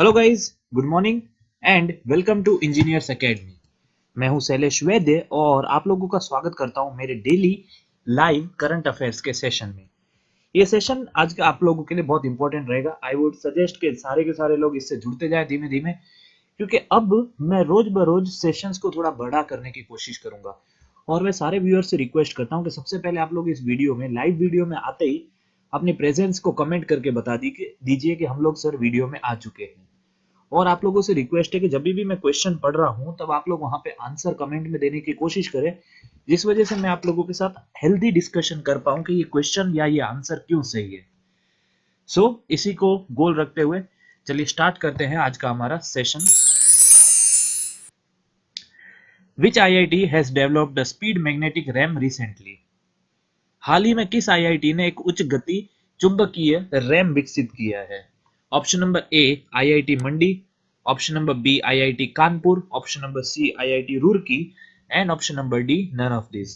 Hello guys, good morning and welcome to engineers academy. मैं हूं शैलेश वैद्य और आप लोगों का स्वागत करता हूं मेरे डेली लाइव करंट अफेयर्स के सेशन में। ये सेशन आज का आप लोगों के लिए बहुत इंपॉर्टेंट रहेगा। आई वुड सजेस्ट के सारे लोग इससे जुड़ते जाएं धीमे धीमे, क्योंकि अब मैं रोज बरोज सेशंस को थोड़ा बड़ा करने की कोशिश करूंगा। और मैं सारे व्यूअर्स से रिक्वेस्ट करता हूं कि सबसे पहले आप लोग इस वीडियो में लाइव वीडियो में आते ही अपनी प्रेजेंस को कमेंट करके बता दीजिए कि हम लोग सर वीडियो में आ चुके हैं। और आप लोगों से रिक्वेस्ट है कि जब भी मैं क्वेश्चन पढ़ रहा हूं तब आप लोग वहां पे आंसर कमेंट में देने की कोशिश करें, जिस वजह से मैं आप लोगों के साथ हेल्दी डिस्कशन कर पाऊं कि ये क्वेश्चन या ये आंसर क्यों सही है। इसी को गोल रखते हुए चलिए स्टार्ट करते हैं आज का हमारा session. Which IIT has developed the speed magnetic RAM recently? हाल ही में किस आईआईटी ने एक उच्च गति चुंबकीय रैम विकसित किया है? Option number A IIT Mandi, option number B IIT Kanpur, option number C IIT Roorkee and option number D none of this.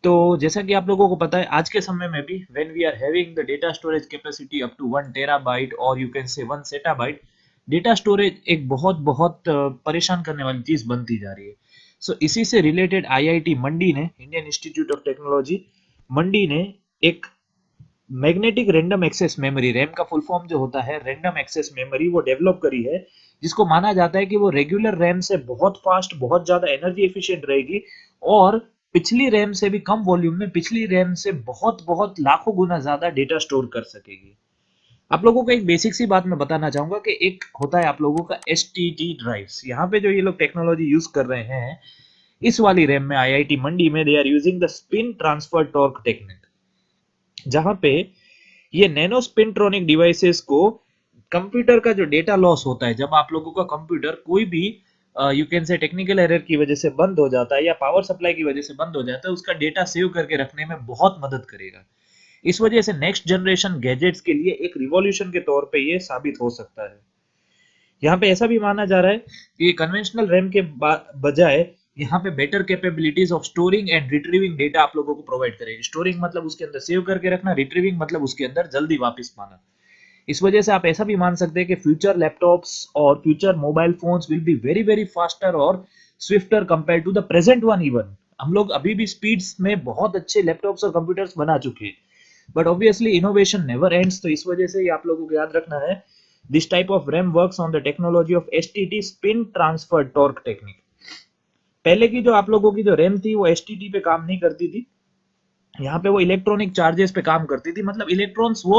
तो जैसा कि आप लोगों को पता है, आज के समय में भी when we are having the data storage capacity up to 1 terabyte और you can say 1 सेटाबाइट, data storage एक बहुत बहुत परेशान करने वाली चीज बनती जा रही है। इसी से रिलेटेड आईआईटी मंडी ने, Indian Institute of Technology Mandi ने, एक magnetic random access memory, RAM का फुल फॉर्म जो होता है रैंडम एक्सेस मेमोरी, वो डेवलप करी है, जिसको माना जाता है कि वो रेगुलर रैम से बहुत फास्ट, बहुत ज्यादा एनर्जी एफिशिएंट रहेगी और पिछली रैम से भी कम वॉल्यूम में, पिछली रैम से बहुत बहुत लाखों गुना ज्यादा डेटा स्टोर कर सकेगी। आप लोगों को एक बेसिक सी बात मैं बताना चाहूंगा कि एक होता है आप लोगों का एसटीटी ड्राइव्स, यहाँ पे जो ये लोग टेक्नोलॉजी यूज कर रहे हैं इस वाली रैम में आईआईटी मंडी में, they are using the spin transfer torque technique, जहां पे ये नैनो स्पिनट्रॉनिक डिवाइसेस को कंप्यूटर का जो डेटा लॉस होता है, जब आप लोगों का कंप्यूटर कोई भी यू कैन से टेक्निकल एरर की वजह से बंद हो जाता है या पावर सप्लाई की वजह से बंद हो जाता है, उसका डेटा सेव करके रखने में बहुत मदद करेगा। इस वजह से नेक्स्ट जनरेशन गैजेट्स के लिए एक रिवॉल्यूशन के तौर पे ये साबित हो सकता है। यहाँ पे ऐसा भी माना जा रहा है कि कन्वेंशनल रैम के बजाय यहाँ पे better capabilities of storing and retrieving data आप लोगों को प्रोवाइड करेगी। स्टोरिंग मतलब उसके अंदर सेव करके रखना, रिट्रीविंग मतलब उसके अंदर जल्दी वापस पाना। इस वजह से आप ऐसा भी मान सकते हैं कि फ्यूचर लैपटॉप्स और future mobile phones will be very very faster और swifter compare to the present one. Even हम लोग अभी भी स्पीड्स में बहुत अच्छे लैपटॉप्स और कंप्यूटर्स बना चुके हैं, but obviously innovation never ends. तो इस वजह से ये आप लोगों को याद रखना है, this type of RAM works on the technology of STT spin transfer torque technique. पहले की जो आप लोगों की जो रैम थी वो एसटीटी पे काम नहीं करती थी, यहाँ पे वो इलेक्ट्रॉनिक चार्जेस पे काम करती थी, मतलब इलेक्ट्रॉन्स वो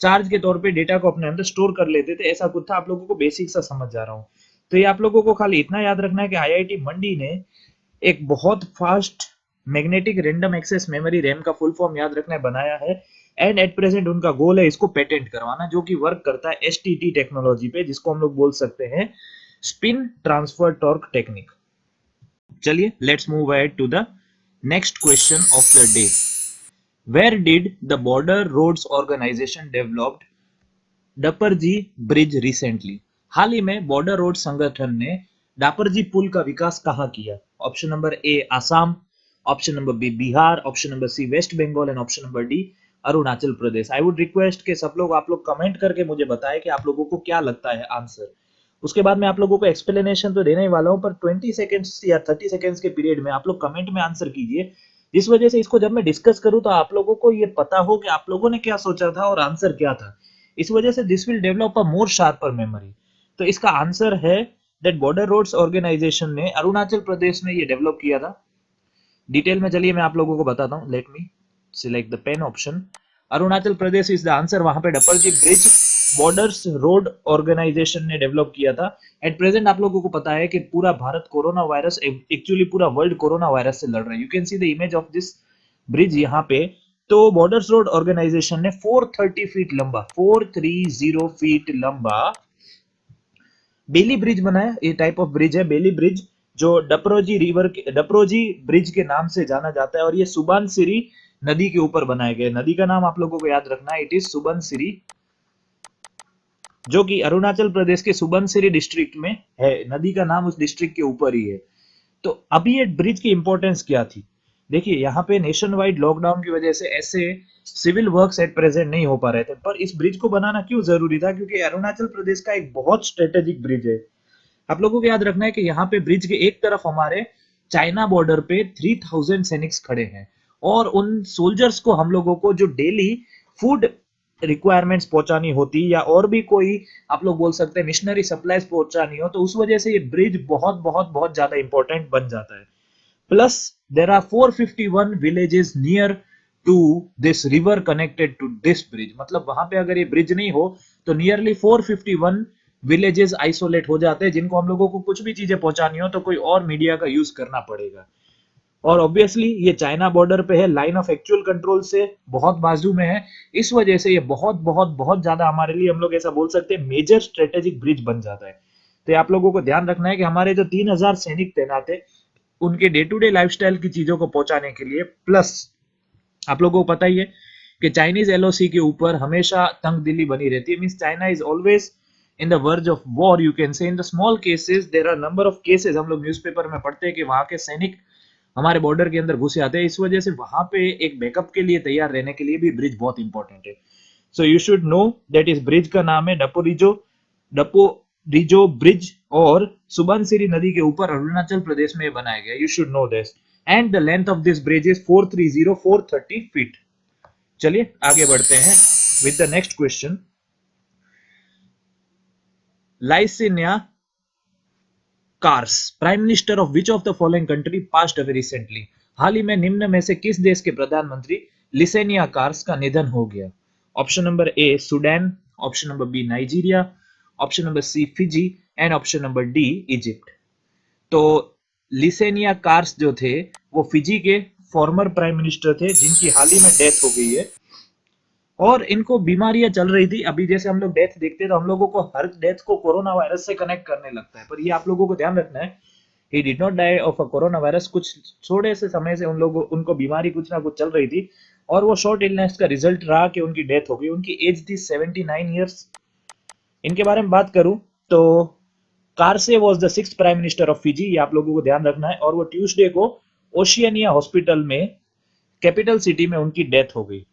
चार्ज के तौर पे डेटा को अपने अंदर स्टोर कर लेते थे, ऐसा कुछ था। आप लोगों को बेसिक सा समझ जा रहा हूँ। तो ये आप लोगों को खाली इतना याद रखना है कि आईआईटी मंडी ने एक बहुत fast magnetic random access memory, RAM का फुल फॉर्म याद रखना है, बनाया है एंड एट प्रेजेंट उनका गोल है इसको पेटेंट करवाना, जो कि वर्क करता है एसटीटी टेक्नोलॉजी पे, जिसको हम लोग बोल सकते हैं स्पिन ट्रांसफर टॉर्क टेक्निक। चलिए let's move ahead to the next question of the day. Where did the border roads organisation developed Daporijo bridge recently? हाल ही में बॉर्डर रोड संगठन ने डापरजी पुल का विकास कहाँ किया? Option number A Assam, option number B Bihar, option number C West Bengal and option number D Arunachal Pradesh. I would request के सब लोग आप लोग कमेंट करके मुझे बताएं कि आप लोगों को क्या लगता है आंसर। उसके बाद मैं आप लोगों को एक्सप्लेनेशन तो देने ही वाला हूं, पर 20 सेकंड्स या 30 सेकंड्स के पीरियड में आप लोग कमेंट में आंसर कीजिए, जिस वजह से इसको जब मैं डिस्कस करूं तो आप लोगों को ये पता हो कि आप लोगों ने क्या सोचा था और आंसर क्या था। इस वजह से this will develop a more sharper memory. तो इसका आंसर है दैट बॉर्डर रोड्स ऑर्गेनाइजेशन ने अरुणाचल प्रदेश में ये डेवलप किया था। डिटेल में चलिए मैं आप लोगों को बताता हूं। Let me select the pen option. Arunachal Pradesh is the answer. वहां पे Daporijo bridge borders road organisation ने डेवलप किया था। एट प्रेजेंट आप लोगों को पता है कि पूरा भारत कोरोना वायरस, एक्चुअली पूरा वर्ल्ड कोरोना वायरस से लड़ रहा है। You can see the image of this bridge यहाँ पे। तो बॉर्डर्स रोड ऑर्गेनाइजेशन ने 430 फीट लंबा, 430 फीट लंबा बेली ब्रिज बनाया। ये टाइप ऑफ ब्रिज है बेली ब्रिज, जो डपरोजी रिवर के, डपरोजी ब्रिज के नाम से जाना जाता है, और ये सुबनसिरी नदी के ऊपर बनाया गया। नदी का नाम आप लोगों को याद रखना है, इट इज सुबनसिरी, जो कि अरुणाचल प्रदेश के सुबनसिरी डिस्ट्रिक्ट में है। नदी का नाम उस डिस्ट्रिक्ट के ऊपर ही है। तो अभी ये ब्रिज की इंपॉर्टेंस क्या थी? देखिए यहाँ पे नेशन वाइड लॉकडाउन की वजह से ऐसे सिविल वर्क्स एट प्रेजेंट नहीं हो पा रहे थे, पर इस ब्रिज को बनाना क्यों जरूरी था, क्योंकि अरुणाचल प्रदेश का एक बहुत स्ट्रेटेजिक ब्रिज है। आप लोगों को याद रखना है कि यहाँ पे ब्रिज के एक तरफ हमारे चाइना बॉर्डर पे 3000 सैनिक खड़े हैं, और उन सोल्जर्स को हम लोगों को जो डेली फूड रिक्वायरमेंट्स पहुंचानी होती, या और भी कोई आप लोग बोल सकते हैं मिशनरी सप्लाईज पहुंचानी हो, तो उस वजह से ये ब्रिज बहुत बहुत बहुत ज्यादा इंपॉर्टेंट बन जाता है। Plus, there are 451 villages near to this river connected to this bridge. मतलब वहां पे अगर ये ब्रिज नहीं हो तो नियरली 451 विलेजेस आइसोलेट हो जाते हैं, जिनको हम लोगों को कुछ भी चीजें पहुंचानी हो तो कोई और मीडिया का यूज करना पड़ेगा। और ऑब्वियसली ये चाइना बॉर्डर पे है, लाइन ऑफ एक्चुअल कंट्रोल से बहुत बाजू में है, इस वजह से ये बहुत बहुत बहुत ज्यादा हमारे लिए हम लोग ऐसा बोल सकते हैं मेजर स्ट्रेटेजिक ब्रिज बन जाता है। तो आप लोगों को ध्यान रखना है कि हमारे जो 3000 सैनिक तैनात है, उनके डे टू डे लाइफस्टाइल की चीजों को पहुंचाने के लिए, प्लस आप लोगों को पता ही है कि चाइनीज एलओसी के ऊपर हमेशा तंगदिली बनी रहती है। Means China is always in the verge of war, you can say. In the small cases there are number of cases, हम लोग न्यूज़पेपर में पढ़ते हैं कि वहां के सैनिक हमारे बॉर्डर के अंदर घुसे आते हैं। इस वजह से वहां पे एक बैकअप के लिए तैयार रहने के लिए भी ब्रिज बहुत इंपॉर्टेंट है। सो यू शुड नो दैट इस ब्रिज का नाम है डपोरिजो ब्रिज, और सुबनसिरी नदी के ऊपर अरुणाचल प्रदेश में बनाया गया। You should know this. And the length of this bridge is 430 feet. चलिए आगे बढ़ते हैं with the next question. Laisenia Qarase, prime minister of which of the following country passed away recently. हाल ही में निम्न में से किस देश के प्रधानमंत्री लिसेनिया कार्स का निधन हो गया। Option number A Sudan, option number B Nigeria, option number C Fiji, and option number D Egypt. तो लिसेनिया कार्स जो थे वो फिजी के फॉर्मर प्राइम मिनिस्टर थे, जिनकी हाल ही में डेथ हो गई है, और इनको बीमारियां चल रही थी। अभी जैसे हम लोग डेथ देखते हैं तो हम लोगों को हर डेथ को कोरोना वायरस से कनेक्ट करने लगता है, पर ये आप लोगों को ध्यान रखना है, he did not die of a corona virus. कुछ थोड़े से समय से उनको बीमारी कुछ ना कुछ चल रही थी, और वो शॉर्ट इलनेस का रिजल्ट रहा कि उनकी डेथ हो गई। उनकी एज थी 79 ईयर्स। इनके बारे में बात करूं तो Qarase was the 6th prime minister of Fiji, ये आप लोगों को ध्यान रखना है, और वो ट्यूसडे को ओशियनिया हॉस्पिटल में, कैपिटल सिटी में उनकी डेथ हो गई।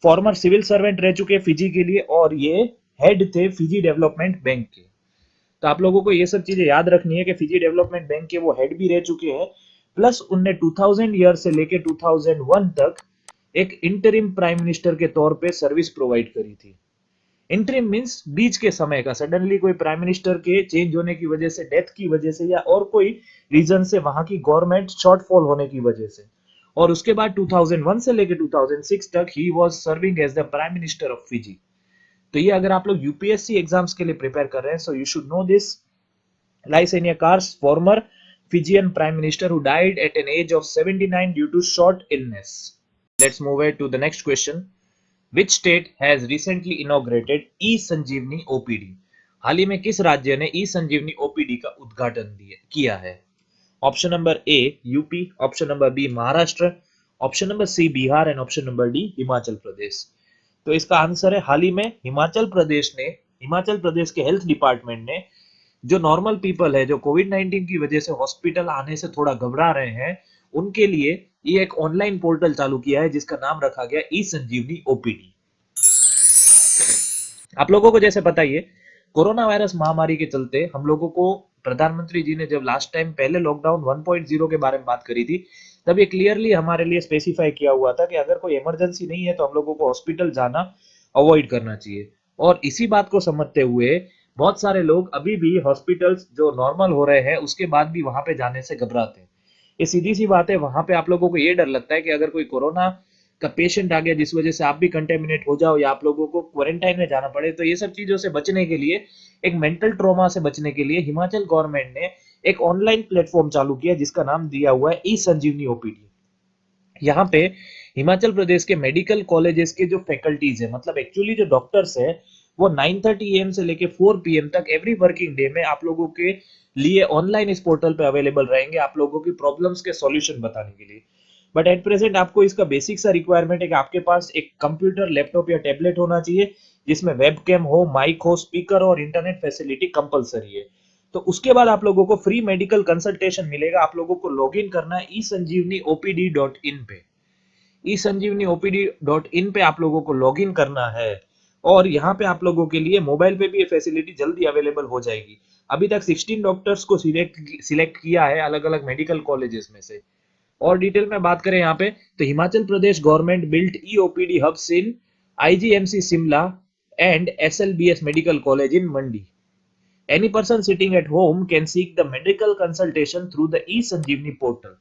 फॉर्मर सिविल सर्वेंट रह चुके फिजी के लिए, और ये हेड थे फिजी डेवलपमेंट बैंक के। तो आप लोगों को ये सब चीजें याद रखनी है कि फिजी डेवलपमेंट बैंक के वो हेड भी रह चुके हैं, प्लस उनने 2000 ईयर से लेके 2001 तक एक इंटरिम प्राइम मिनिस्टर के तौर पे सर्विस प्रोवाइड करी थी। इंटरिम मींस बीच के समय का, सडनली कोई प्राइम मिनिस्टर के चेंज होने की वजह से, डेथ की वजह से, या और कोई रीजन से वहां की गवर्नमेंट शॉर्टफॉल होने की वजह से। और उसके बाद 2001 से लेकर 2006 तक he was serving as the prime minister of Fiji. तो ये अगर आप लोग यूपीएससी एग्जाम्स के लिए प्रिपेयर कर रहे हैं, so you should know this. Laisenia Qarase, former Fijian prime minister who died at an age of 79 due to short illness. Let's move to the next question. Which state has recently inaugurated e-संजीवनी OPD. हाल ही में किस राज्य ने ई Sanjeevani OPD का उद्घाटन किया है। Option number A UP, option number B Maharashtra, option number C Bihar, and option number D Himachal Pradesh. तो इसका आंसर है हाल ही में हिमाचल प्रदेश ने, हिमाचल प्रदेश के हेल्थ डिपार्टमेंट ने जो नॉर्मल पीपल है, जो कोविड-19 की वजह से हॉस्पिटल आने से थोड़ा घबरा रहे हैं, उनके लिए ये एक ऑनलाइन पोर्टल चालू किया है जिसका नाम रखा गया ई संजीवनी ओपीडी। आप लोगों को जैसे पता ही है, कोरोना वायरस महामारी के चलते हम लोगों को प्रधानमंत्री जी ने जब लास्ट टाइम पहले लॉकडाउन 1.0 के बारे में बात करी थी, तब ये क्लियरली हमारे लिए स्पेसिफाई किया हुआ था कि अगर कोई इमरजेंसी नहीं है तो हम लोगों को हॉस्पिटल जाना अवॉइड करना चाहिए। और इसी बात को समझते हुए बहुत सारे लोग अभी भी हॉस्पिटल्स जो नॉर्मल हो रहे हैं उसके बाद भी वहां पे जाने से घबराते हैं। ये सीधी सी बात है, वहां पे आप लोगों को ये डर लगता है कि अगर कोई कोरोना का पेशेंट आ गया जिस वजह से आप भी कंटेमिनेट हो जाओ, या आप लोगों को क्वारंटाइन में जाना पड़े। तो ये सब चीजों से बचने के लिए, एक मेंटल ट्रॉमा से बचने के लिए, हिमाचल गवर्नमेंट ने एक ऑनलाइन प्लेटफॉर्म चालू किया जिसका नाम दिया हुआ है ई संजीवनी ओपीडी। यहाँ पे हिमाचल प्रदेश के मेडिकल कॉलेजेस के जो फैकल्टीज है, मतलब एक्चुअली जो डॉक्टर्स है, वो 9:30 AM से लेके 4 PM तक एवरी वर्किंग डे में आप लोगों के लिए ऑनलाइन इस पोर्टल पे अवेलेबल रहेंगे, आप लोगों की प्रॉब्लम्स के सॉल्यूशन बताने के लिए। बट एट प्रेजेंट आपको इसका बेसिक सा रिक्वायरमेंट है कि आपके पास एक कंप्यूटर, लैपटॉप या टैबलेट होना चाहिए जिसमें वेबकैम हो, माइक हो, स्पीकर और इंटरनेट फैसिलिटी कंपलसरी है। तो उसके बाद आप लोगों को फ्री मेडिकल कंसल्टेशन मिलेगा। आप लोगों को लॉग इन करना है esanjeevani-opd.in पे। esanjeevani-opd.in पे आप लोगों को लॉग इन करना है और यहाँ पे आप लोगों के लिए मोबाइल पे भी ये फैसिलिटी जल्दी अवेलेबल हो जाएगी। अभी तक 16 डॉक्टर्स को सिलेक्ट किया है अलग अलग मेडिकल कॉलेजेस में से। और डिटेल में बात करें यहाँ पे तो Himachal Pradesh government built EOPD hubs in IGMC Shimla and SLBS medical college in Mandi. Any person sitting at home can seek the medical consultation through the e-संजीवनी पोर्टल।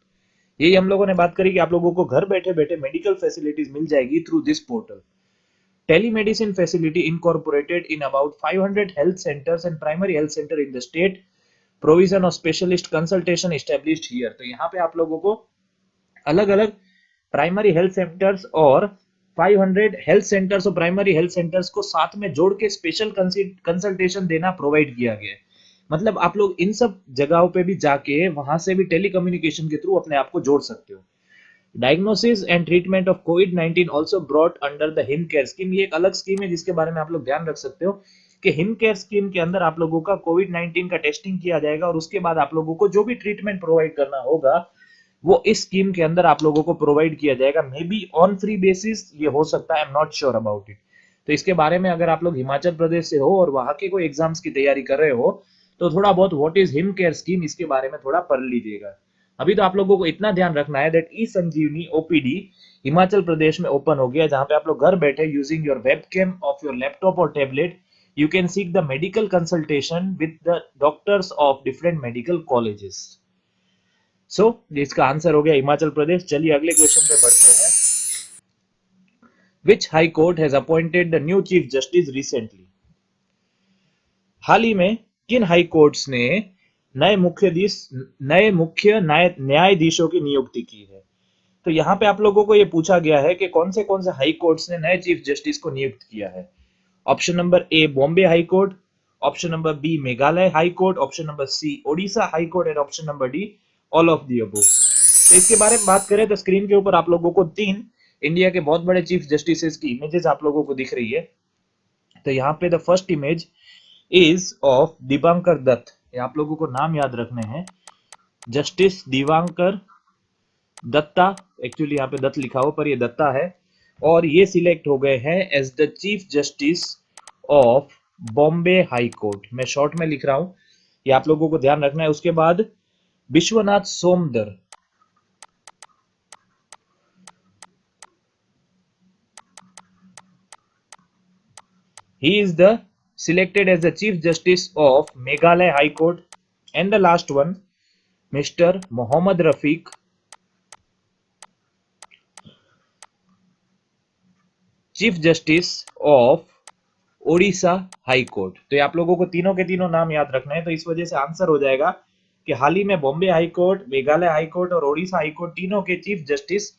यही हम लोगों ने बात करी कि आप लोगों को घर बैठे बैठे मेडिकल फैसिलिटीज मिल जाएगी through this portal. Telemedicine facility incorporated in about 500 health centers and primary health center in the state. Provision of specialist consultation established here। तो यहाँ पे आप लोगों को अलग अलग प्राइमरी हेल्थ सेंटर्स और 500 हेल्थ सेंटर्स और प्राइमरी हेल्थ सेंटर्स को साथ में जोड़ के स्पेशल कंसल्टेशन देना प्रोवाइड किया गया है। मतलब आप लोग इन सब जगहों पे भी जाके वहां से भी टेलीकम्युनिकेशन के थ्रू अपने आप को जोड़ सकते हो। Diagnosis and treatment of covid also brought under the him care scheme. ये एक अलग स्कीम है जिसके बारे में आप लोग ध्यान रख सकते हो कि हिम केयर स्कीम के अंदर आप लोगों का कोविड-19 का टेस्टिंग किया जाएगा और उसके बाद आप लोगों को जो भी ट्रीटमेंट प्रोवाइड करना होगा वो इस स्कीम के अंदर आप लोगों को प्रोवाइड किया जाएगा। May be on free basis, ये हो सकता है, I am not sure about it. तो इसके बारे में अगर आप लोग हिमाचल प्रदेश से हो और वहां के कोई एग्जाम्स की तैयारी कर रहे हो तो थोड़ा बहुत what is him care scheme इसके बारे में थोड़ा पढ़ लीजिएगा। अभी तो आप लोगों को इतना ध्यान रखना है that e Sanjeevani OPD Himachal Pradesh में ओपन हो गया, जहां पे आप लोग घर बैठे using your webcam of your laptop और tablet you can seek the medical consultation with the doctors of different medical colleges. So इसका आंसर हो गया हिमाचल प्रदेश। चलिए अगले क्वेश्चन पे बढ़ते हैं। Which High Court has appointed the new Chief Justice recently? हाल ही में किन हाई कोर्ट्स ने नए मुख्य न्यायाधीशों की नियुक्ति की है? तो यहाँ पे आप लोगों को ये पूछा गया है कि कौन से हाई कोर्ट्स ने नए चीफ जस्टिस को नियुक्त किया है। Option number A Bombay high court, option number B Meghalaya high court, option number C Odisha high court and option number D all of the above. तो इसके बारे में बात करें तो स्क्रीन के ऊपर आप लोगों को 3 इंडिया के बहुत बड़े चीफ जस्टिस की इमेजेस आप लोगों को दिख रही है। तो यहाँ पे the first image is of Dipankar Datta. ये आप लोगों को नाम याद रखने हैं, जस्टिस दीपांकर दत्ता। एक्चुअली यहाँ पे दत्त लिखा हो पर ये दत्ता है और ये सिलेक्ट हो गए हैं as the chief justice of Bombay high court. मैं शॉर्ट में लिख रहा हूं, ये आप लोगों को ध्यान रखना है। उसके बाद Vishwanath सोमदर, he is the selected as the chief justice of Meghalaya High Court, and the last one Mr. Mohammad Rafiq, chief justice of Odisha high court. तो ये आप लोगों को तीनों के तीनों नाम याद रखना है। तो इस वजह से आंसर हो जाएगा कि हाल ही में Bombay high court, Meghalaya high court और ओडिशा हाई कोर्ट तीनों के चीफ जस्टिस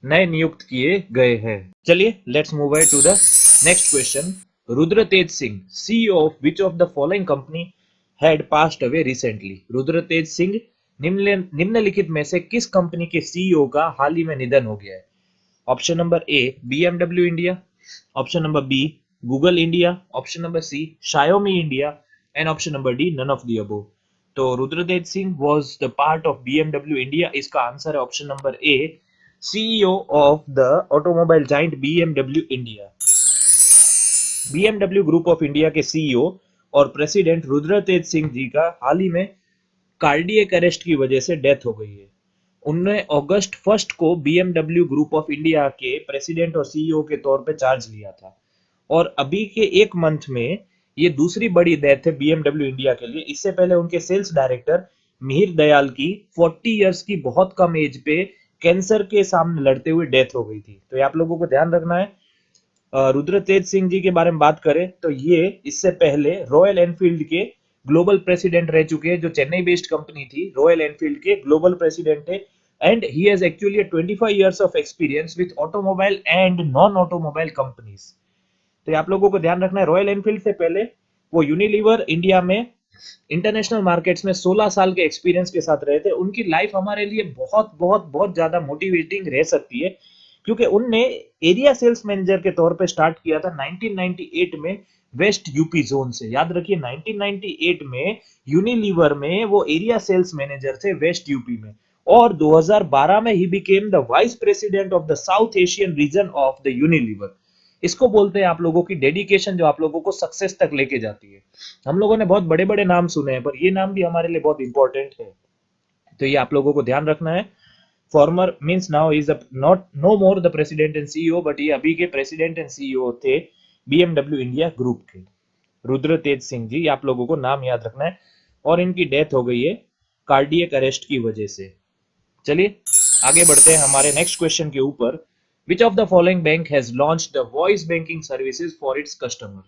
नए नियुक्त किए गए हैं। चलिए let's move ahead to the next question. Rudra Tej Singh, CEO of which of the following company had passed away recently? Rudra Tej Singh निम्नलिखित में से किस कंपनी के सीईओ का हाल ही में निधन हो गया है? Option number A BMW India, option number B Google India, option number C Xiaomi India and option number D none of the above. तो Rudratej Singh was the part of BMW India. इसका आंसर है option number A, CEO of the automobile giant BMW India. BMW group of India के CEO और president Rudratej Singh ji का हाल ही में cardiac arrest की वजह से डेथ हो गई है। उन्होंने अगस्त 1 को BMW ग्रुप ऑफ इंडिया के प्रेसिडेंट और सीईओ के तौर पे चार्ज लिया था और अभी के एक मंथ में ये दूसरी बड़ी डेथ है BMW इंडिया के लिए। इससे पहले उनके सेल्स डायरेक्टर मिहिर दयाल की 40 इयर्स की बहुत कम एज पे कैंसर के सामने लड़ते हुए डेथ हो गई थी। तो ये आप लोगों को ध्यान रखना है। रुद्र तेज सिंह जी के बारे में बात करें तो ये इससे पहले रॉयल एनफील्ड के ग्लोबल प्रेसिडेंट रह चुके हैं, जो चेन्नई बेस्ड कंपनी थी रॉयल एनफील्ड के ग्लोबल प्रेसिडेंट है। And he has actually 25 years of experience with automobile and non automobile companies. तो आप लोगों को ध्यान रखना है, रॉयल एनफील्ड से पहले वो यूनिलीवर इंडिया में इंटरनेशनल मार्केट्स में 16 साल के एक्सपीरियंस के साथ रहे थे। उनकी लाइफ हमारे लिए बहुत बहुत बहुत ज्यादा मोटिवेटिंग रह सकती है क्योंकि उनने एरिया सेल्स मैनेजर के तौर पे स्टार्ट किया था 1998 में वेस्ट यूपी जोन से। याद रखिए 1998 में यूनिलीवर में वो एरिया सेल्स मैनेजर थे वेस्ट यूपी में, और 2012 में he became the vice president of the south Asian region of the Unilever. इसको बोलते हैं आप लोगों की डेडिकेशन, जो आप लोगों को सक्सेस तक लेके जाती है। हम लोगों ने बहुत बड़े बड़े नाम सुने हैं, पर ये नाम भी हमारे लिए बहुत इंपॉर्टेंट है, तो ये आप लोगों को ध्यान रखना है। Farmer means now is not know more the president and CEO, but ये अभी के प्रेसिडेंट एंड सीईओ थे बीएमडब्ल्यू इंडिया ग्रुप के, रुद्र तेज सिंह जी। आप लोगों को नाम याद रखना है, और इनकी डेथ हो गई है कार्डियक अरेस्ट की वजह से। चलिए आगे बढ़ते हैं हमारे नेक्स्ट क्वेश्चन के ऊपर। विच of the following bank has launched the voice banking services for its customer?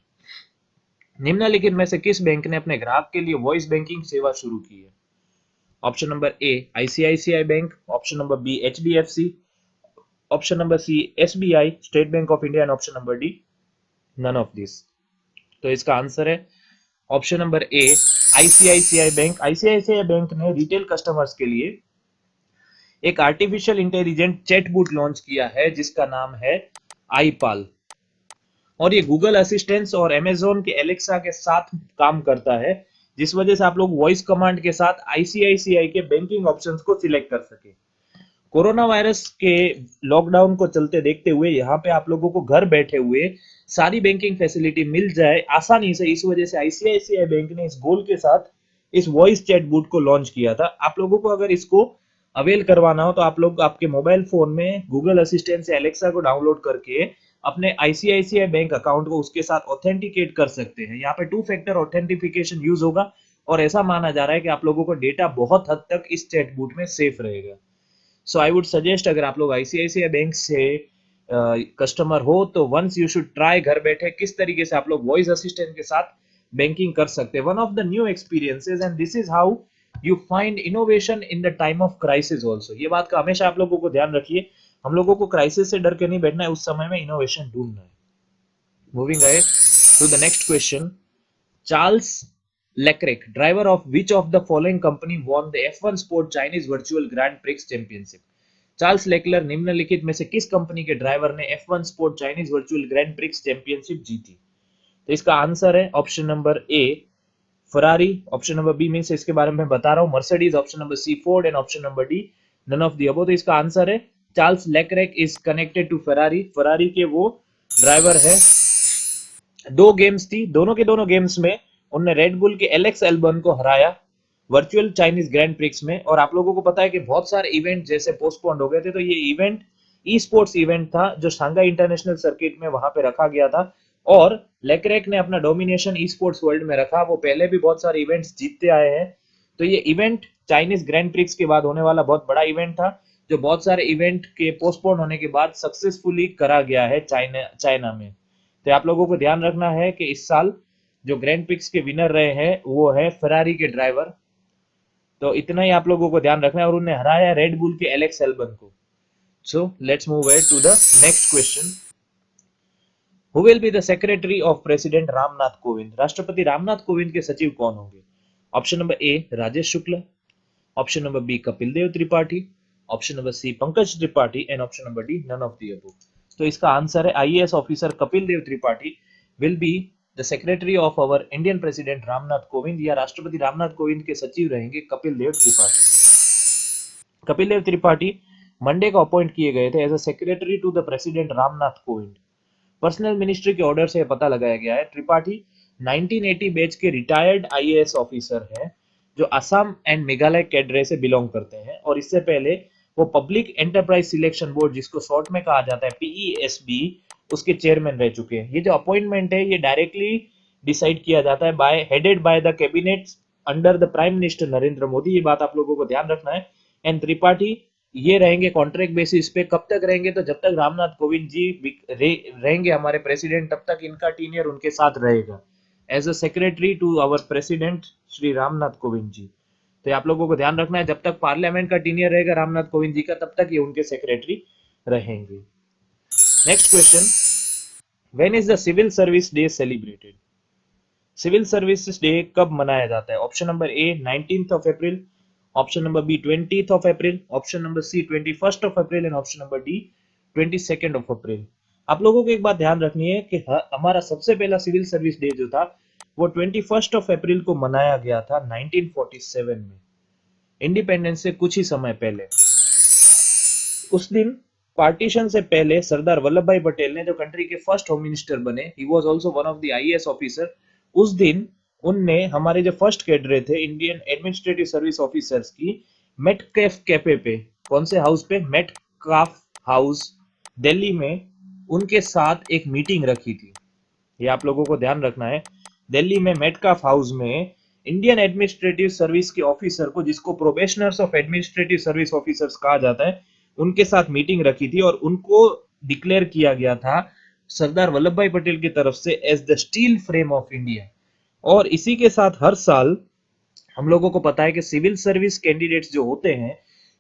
निम्नलिखित में से किस बैंक ने अपने ग्राहक के लिए वॉइस बैंकिंग सेवा शुरू की है? Option number A ICICI bank, option number B HDFC, option number C SBI state bank of India, and option number D none of this. तो इसका आंसर है option number A ICICI bank. ICICI bank ने retail customers के लिए एक artificial intelligent chatbot launch किया है जिसका नाम है आईपाल, और ये गूगल असिस्टेंट और अमेजोन के एलेक्सा के साथ काम करता है, जिस वजह से आप लोग वॉइस कमांड के साथ आईसीआईसीआई के बैंकिंग ऑप्शंस को सिलेक्ट कर सके। कोरोना वायरस के लॉकडाउन को चलते देखते हुए यहाँ पे आप लोगों को घर बैठे हुए सारी बैंकिंग फैसिलिटी मिल जाए आसानी से, इस वजह से आईसीआईसीआई बैंक ने इस गोल के साथ इस वॉइस चैट बूट को लॉन्च किया था। आप लोगों को अगर इसको अवेल करवाना हो तो आप लोग आपके मोबाइल फोन में गूगल असिस्टेंट से एलेक्सा को डाउनलोड करके अपने आईसीआईसीआई बैंक अकाउंट को उसके साथ ऑथेंटिकेट कर सकते हैं। यहाँ पे 2 फैक्टर ऑथेंटिफिकेशन यूज होगा, और ऐसा माना जा रहा है कि आप लोगों को डेटा बहुत हद तक इस चैट बूट में सेफ रहेगा। सो आई वुड सजेस्ट, अगर आप लोग आईसीआईसीआई बैंक से कस्टमर हो तो वंस यू शुड ट्राई घर बैठे किस तरीके से आप लोग वॉइस असिस्टेंट के साथ बैंकिंग कर सकते हैं। One of the new experiences, and this is how you find innovation in the time of crisis also. ये बात का हमेशा आप लोगों को ध्यान रखिए, हम लोगों को क्राइसिस से डर के नहीं बैठना है, उस समय में इनोवेशन ढूंढना है। Moving ahead to the next question. Charles Leclerc, driver of which of the following company won the F1 Sport Chinese Virtual Grand Prix Championship? Charles Leclerc निम्नलिखित में से किस कंपनी के ड्राइवर ने F1 sport Chinese virtual grand prix championship जीती? तो इसका answer है option number A Ferrari, option number B means इसके बारे में बता रहा हूं Mercedes, option number C Ford, and option number D none of the above. तो इसका आंसर है Charles Leclerc is connected to Ferrari. Ferrari के वो ड्राइवर है। 2 गेम्स थी, दोनों के दोनों गेम्स में उन्होंने रेडबुल के एलेक्स एल्बन को हराया वर्चुअल चाइनीज ग्रैंड प्रिक्स में। और आप लोगों को पता है कि बहुत सारे इवेंट जैसे पोस्टपोन्ड हो गए थे, तो ये इवेंट ई स्पोर्ट्स इवेंट था जो शांघाई इंटरनेशनल सर्किट में वहां पे रखा गया था, और लेक्रेक ने अपना डोमिनेशन ई स्पोर्ट्स वर्ल्ड में रखा। वो पहले भी बहुत सारे इवेंट्स जीतते आए हैं, तो ये इवेंट चाइनीज ग्रैंड प्रिक्स के बाद होने वाला बहुत बड़ा इवेंट था, जो बहुत सारे इवेंट के पोस्टपोन होने के बाद सक्सेसफुली करा गया है चाइना में। तो आप लोगों को ध्यान रखना है कि इस साल जो ग्रैंड प्रिक्स के विनर रहे हैं वो है फरारी के ड्राइवर। तो इतना ही आप लोगों को ध्यान रखना है, और उन्हें हराया रेड बुल के एलेक्स एल्बन को। So let's move ahead to the next question. Who will be the secretary of president Ramnath Kovind? राष्ट्रपति रामनाथ कोविंद के सचिव कौन होंगे? Option number A Rajesh Shukla, option number B Kapil Dev Tripathi, option number C Pankaj Tripathi, and option number D none of the above. तो इसका answer है IAS officer Kapil Dev Tripathi will be the secretary of our Indian president Ramnath Kovind, या राष्ट्रपति रामनाथ कोविंद के सचिव रहेंगे कपिल देव त्रिपाठी। कपिल देव त्रिपाठी मंडे को अपॉइंट किए गए थे as a secretary to the president Ramnath Kovind. Personnel ministry के ऑर्डर से पता लगाया गया है। त्रिपाठी 1980 बैच के रिटायर्ड आईएएस ऑफिसर हैं जो असम एंड मेघालय कैडरे से बिलोंग करते हैं, और इससे पहले वो पब्लिक एंटरप्राइज सिलेक्शन बोर्ड, जिसको शॉर्ट में कहा जाता है पीईएसबी, उसके चेयरमैन रह चुके हैं। ये जो अपॉइंटमेंट है ये डायरेक्टली डिसाइड किया जाता है headed by the cabinet under the prime minister Narendra Modi. ये बात आप लोगों को ध्यान रखना है। एंड त्रिपाठी ये रहेंगे कॉन्ट्रैक्ट बेसिस पे। कब तक रहेंगे? तो जब तक रामनाथ कोविंद जी रहेंगे हमारे प्रेसिडेंट, तब तक इनका टीनियर उनके साथ रहेगा as a secretary to our president Shri Ramnath Kovind ji. तो आप लोगों को ध्यान रखना है, जब तक पार्लियामेंट का टीनियर रहेगा रामनाथ कोविंद जी का, तब तक ये उनके सेक्रेटरी रहेंगे। Next question, when is the civil service day celebrated? Civil services day कब मनाया जाता है? Option number A 19th of April, option number B 20th of April, option number C 21st of April, and option number D 22nd of April. आप लोगों को एक बात ध्यान रखनी है कि हमारा सबसे पहला सिविल सर्विस डे जो था वो 21 अप्रैल को मनाया गया था 1947 में, इंडिपेंडेंस से कुछ ही समय पहले। उस दिन पार्टीशन से पहले सरदार वल्लभ भाई पटेल ने जो कंट्री के फर्स्ट होम मिनिस्टर बने, he was also one of the IAS officer. उस दिन उनने हमारे जो फर्स्ट कैडरे थे इंडियन एडमिनिस्ट्रेटिव सर्विस ऑफिसर्स की मेटकैफ कैफे पे, कौन से हाउस पे, मेटकाफ हाउस दिल्ली में, उनके साथ एक मीटिंग रखी थी। ये आप लोगों को ध्यान रखना है। दिल्ली में मेटकाफ हाउस में इंडियन एडमिनिस्ट्रेटिव सर्विस के ऑफिसर को, जिसको probationers of administrative service officers कहा जाता है, उनके साथ मीटिंग रखी थी और उनको डिक्लेयर किया गया था सरदार वल्लभ भाई पटेल की तरफ से as the steel frame of India. और इसी के साथ हर साल हम लोगों को पता है कि सिविल सर्विस कैंडिडेट्स जो होते हैं,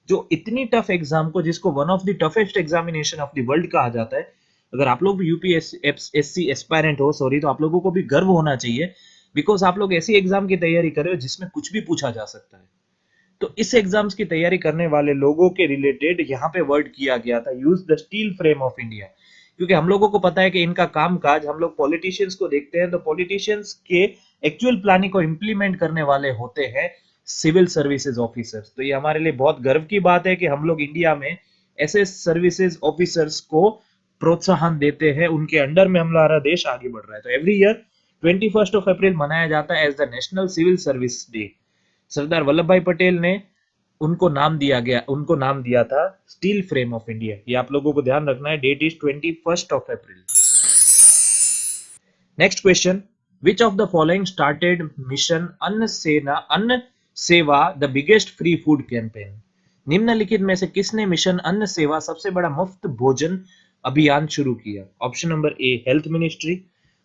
जो इतनी टफ एग्जाम को, जिसको one of the toughest examination of the world कहा जाता है, अगर आप लोग भी यूपीएससी एस्पायरेंट हो, सॉरी, तो आप लोगों को भी गर्व होना चाहिए, बिकॉज आप लोग ऐसी एग्जाम की तैयारी कर रहे हो जिसमें कुछ भी पूछा जा सकता है। तो इस एग्जाम्स की तैयारी करने वाले लोगों के रिलेटेड यहाँ पे वर्ड किया गया था, use the steel frame of India. क्योंकि हम लोगों को पता है कि इनका काम काज, हम लोग पॉलिटिशियंस को देखते हैं तो पॉलिटिशियंस के एक्चुअल प्लानिंग को इंप्लीमेंट करने वाले होते हैं सिविल सर्विसेज ऑफिसर्स। तो ये हमारे लिए बहुत गर्व की बात है कि हम लोग इंडिया में ऐसे सर्विसेज ऑफिसर्स को प्रोत्साहन देते हैं, उनके अंडर में हमारा देश आगे बढ़ रहा है। तो एवरी ईयर 21 अप्रैल मनाया जाता है as the national civil service day. Sardar Vallabh Bhai Patel ने उनको नाम दिया था स्टील फ्रेम ऑफ इंडिया। ये आप लोगों को ध्यान रखना है, date is 21 April. Next question, which of the following started mission Anna Seva the biggest free food campaign. निम्नलिखित में से किसने मिशन अन्न सेवा सबसे बड़ा मुफ्त भोजन अभियान शुरू किया। Option number A health ministry,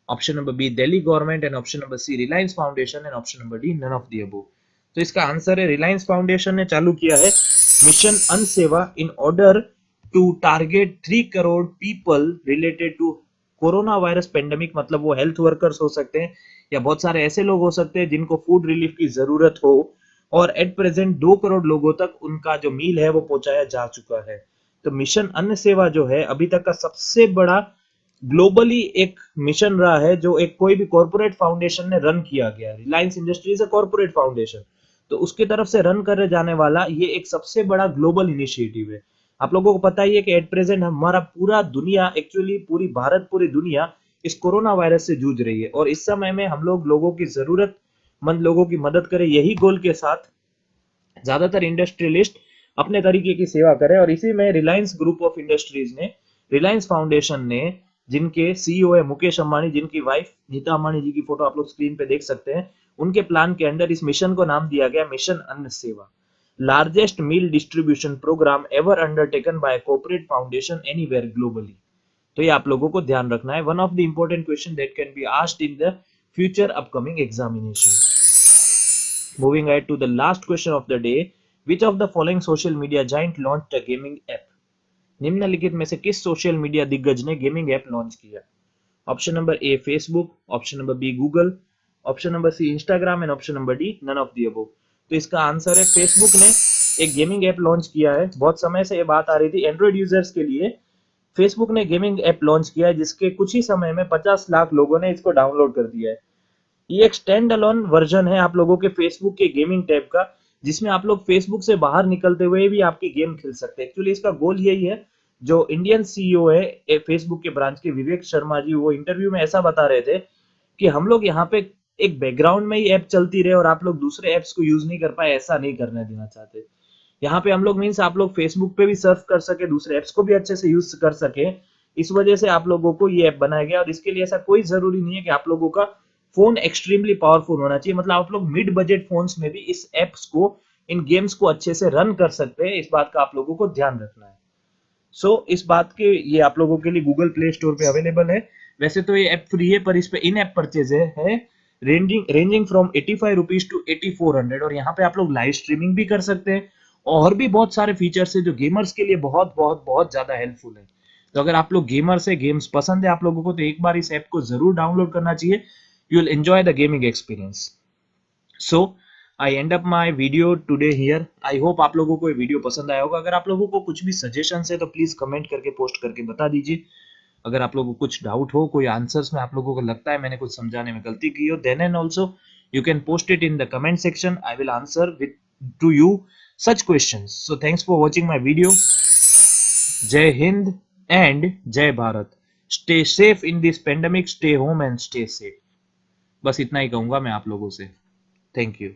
option number B Delhi government, and option number C Reliance foundation, and option number D none of the above. तो इसका आंसर है रिलायंस फाउंडेशन ने चालू किया है mission Anna Seva in order to target 3 crore people related to corona virus pandemic. मतलब वो health workers हो सकते हैं या बहुत सारे ऐसे लोग हो सकते हैं जिनको फूड रिलीफ की जरूरत हो, और एट प्रेजेंट 2 करोड़ लोगों तक उनका जो मील है वो पहुंचाया जा चुका है। तो मिशन अन्न सेवा जो है अभी तक का सबसे बड़ा ग्लोबली एक मिशन रहा है, जो एक कोई भी कॉर्पोरेट फाउंडेशन ने रन किया गया। रिलायंस इंडस्ट्रीज है कॉर्पोरेट फाउंडेशन, तो उसकी तरफ से रन करे जाने वाला ये एक सबसे बड़ा ग्लोबल इनिशिएटिव है। आप लोगों को पता ही है कि एट प्रेजेंट हमारा पूरा दुनिया, एक्चुअली पूरी भारत, पूरी दुनिया इस कोरोना वायरस से जूझ रही है, और इस समय में हम लोगों की जरूरतमंद लोगों की मदद करें, यही गोल के साथ ज्यादातर इंडस्ट्रियलिस्ट अपने तरीके की सेवा करें। और इसी में रिलायंस ग्रुप ऑफ इंडस्ट्रीज ने, रिलायंस फाउंडेशन ने, जिनके सीईओ है मुकेश अंबानी, जिनकी वाइफ नीता अंबानी जी की फोटो आप लोग स्क्रीन पे देख सकते हैं, उनके प्लान के अंडर इस मिशन को नाम दिया गया mission Anna Seva, largest meal distribution program ever undertaken by corporate foundation anywhere globally. तो ये आप लोगों को ध्यान रखना है, one of the important question that can be asked in the future upcoming examination. Moving ahead to the last question of the day, which of the following social media giant launched a gaming app? निम्नलिखित में से किस social media दिग्गज ने gaming app launch किया। Option number A Facebook, option number B Google, option number C Instagram, and option number D none of the above. तो इसका answer है फेसबुक ने एक गेमिंग ऐप लॉन्च किया है। बहुत समय से ये बात आ रही थी एंड्रॉइड यूजर्स के लिए, फेसबुक ने गेमिंग ऐप लॉन्च किया है जिसके कुछ ही समय में 50 लाख लोगों ने इसको डाउनलोड कर दिया है। ये एक स्टैंड अलोन वर्जन है आप लोगों के फेसबुक के गेमिंग टैब का, जिसमें आप लोग फेसबुक से बाहर निकलते हुए भी आपकी गेम खेल सकते हैं। एक्चुअली इसका गोल यही है। जो इंडियन सीईओ है फेसबुक के ब्रांच के विवेक शर्मा जी, वो इंटरव्यू में ऐसा बता रहे थे कि हम लोग यहाँ पे एक बैकग्राउंड में ही ऐप चलती रहे और आप लोग दूसरे ऐप्स को यूज नहीं कर पाए, ऐसा नहीं करने देना चाहते। यहाँ पे हम लोग मीन्स आप लोग फेसबुक पे भी सर्फ कर सके, दूसरे ऐप्स को भी अच्छे से यूज कर सके, इस वजह से आप लोगों को ये ऐप बनाया गया। और इसके लिए ऐसा कोई जरूरी नहीं है कि आप लोगों का फोन एक्सट्रीमली पावरफुल होना चाहिए, मतलब आप लोग मिड बजट फोन्स में भी इस एप्स को, इन गेम्स को अच्छे से रन कर सकते हैं। इस बात का आप लोगों को ध्यान रखना है। इस बात के ये आप लोगों के लिए गूगल प्ले स्टोर पे अवेलेबल है। वैसे तो ये ऐप फ्री है, पर इस पे इन ऐप परचेज है रेंजिंग फ्रॉम 85 रुपीज टू 8400, और यहाँ पे आप लोग लाइव स्ट्रीमिंग भी कर सकते हैं, और भी बहुत सारे फीचर्स है जो गेमर्स के लिए बहुत बहुत बहुत ज्यादा हेल्पफुल है। तो अगर आप लोग गेमर्स है, गेम्स पसंद है आप लोगों को, तो एक बार इस ऐप को जरूर डाउनलोड करना चाहिए। You will enjoy the gaming experience. So I and up my video today here. I hope आप लोगों को ये वीडियो पसंद आया होगा। अगर आप लोगों को कुछ भी सजेशन है तो प्लीज कमेंट करके पोस्ट करके बता दीजिए। अगर आप लोगों को कुछ डाउट हो, कोई आंसर्स में आप लोगों को लगता है मैंने कुछ समझाने में गलती की हो, then and also you can post it in the comment section. I will answer with to you such questions. So thanks for watching my video. Jai Hind and Jai Bharat. Stay safe in this pandemic. Stay home and stay safe. बस इतना ही कहूंगा मैं आप लोगों से. Thank you.